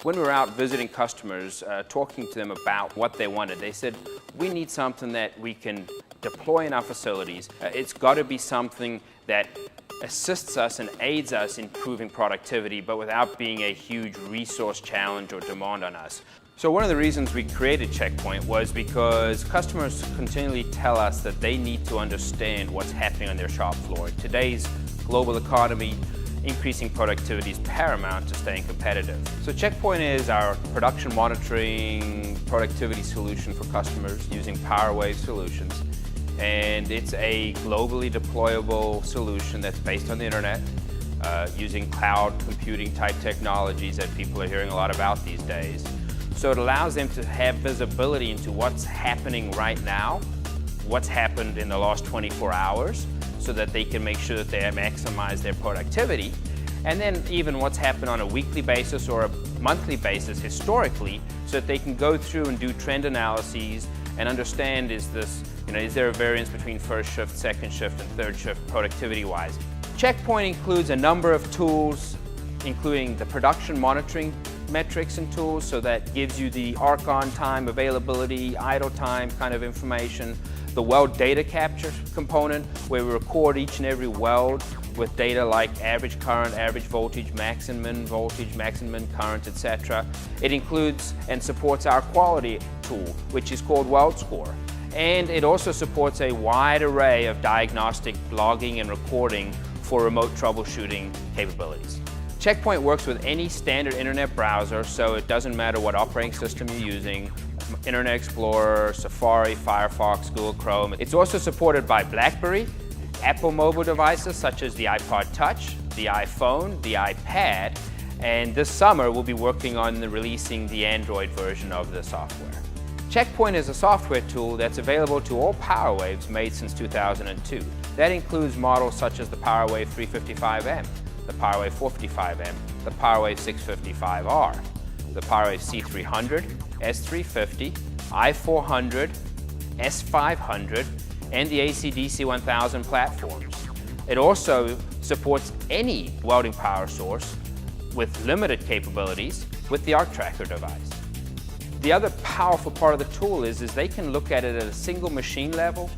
When we were out visiting customers, talking to them about what they wanted, they said, we need something that we can deploy in our facilities. It's got to be something that assists us and aids us in improving productivity, but without being a huge resource challenge or demand on us. So one of the reasons we created CheckPoint was because customers continually tell us that they need to understand what's happening on their shop floor. In today's global economy, increasing productivity is paramount to staying competitive. So CheckPoint is our production monitoring productivity solution for customers using PowerWave solutions. And it's a globally deployable solution that's based on the internet, using cloud computing type technologies that people are hearing a lot about these days. So it allows them to have visibility into what's happening right now, what's happened in the last 24 hours, so that they can make sure that they maximize their productivity, and then even what's happened on a weekly basis or a monthly basis historically, so that they can go through and do trend analyses and understand, is there a variance between first shift, second shift, and third shift productivity-wise. CheckPoint includes a number of tools, including the production monitoring metrics and tools, so that gives you the arc-on time, availability, idle time kind of information. The weld data capture component, where we record each and every weld with data like average current, average voltage, max and min voltage, max and min current, etc. It includes and supports our quality tool, which is called Weld Score. And it also supports a wide array of diagnostic logging and recording for remote troubleshooting capabilities. CheckPoint works with any standard internet browser, so it doesn't matter what operating system you're using, Internet Explorer, Safari, Firefox, Google Chrome. It's also supported by BlackBerry, Apple mobile devices such as the iPod Touch, the iPhone, the iPad, and this summer we'll be working on releasing the Android version of the software. CheckPoint is a software tool that's available to all PowerWaves made since 2002. That includes models such as the PowerWave 355M, the PowerWave 455M, the PowerWave 655R, the PowerWave C300, S350, I400, S500, and the AC/DC 1000 platforms. It also supports any welding power source with limited capabilities with the Arc Tracker device. The other powerful part of the tool is they can look at it at a single machine level,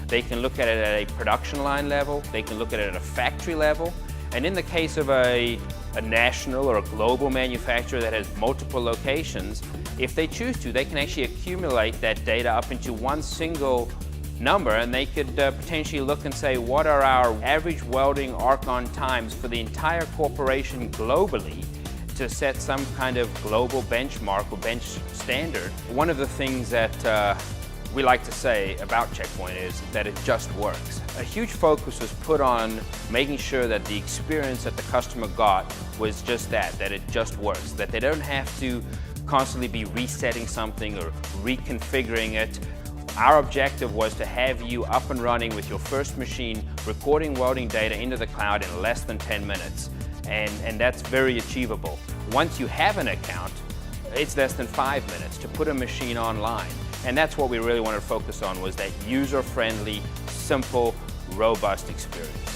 they can look at it at a production line level, they can look at it at a factory level, and in the case of a national or a global manufacturer that has multiple locations, if they choose to, they can actually accumulate that data up into one single number, and they could potentially look and say, what are our average welding arc-on times for the entire corporation globally, to set some kind of global benchmark or bench standard. One of the things that we like to say about CheckPoint is that it just works. A huge focus was put on making sure that the experience that the customer got was just that it just works, that they don't have to constantly be resetting something or reconfiguring it. Our objective was to have you up and running with your first machine, recording welding data into the cloud in less than 10 minutes. And that's very achievable. Once you have an account, it's less than 5 minutes to put a machine online. And that's what we really wanted to focus on, was that user-friendly, simple, robust experience.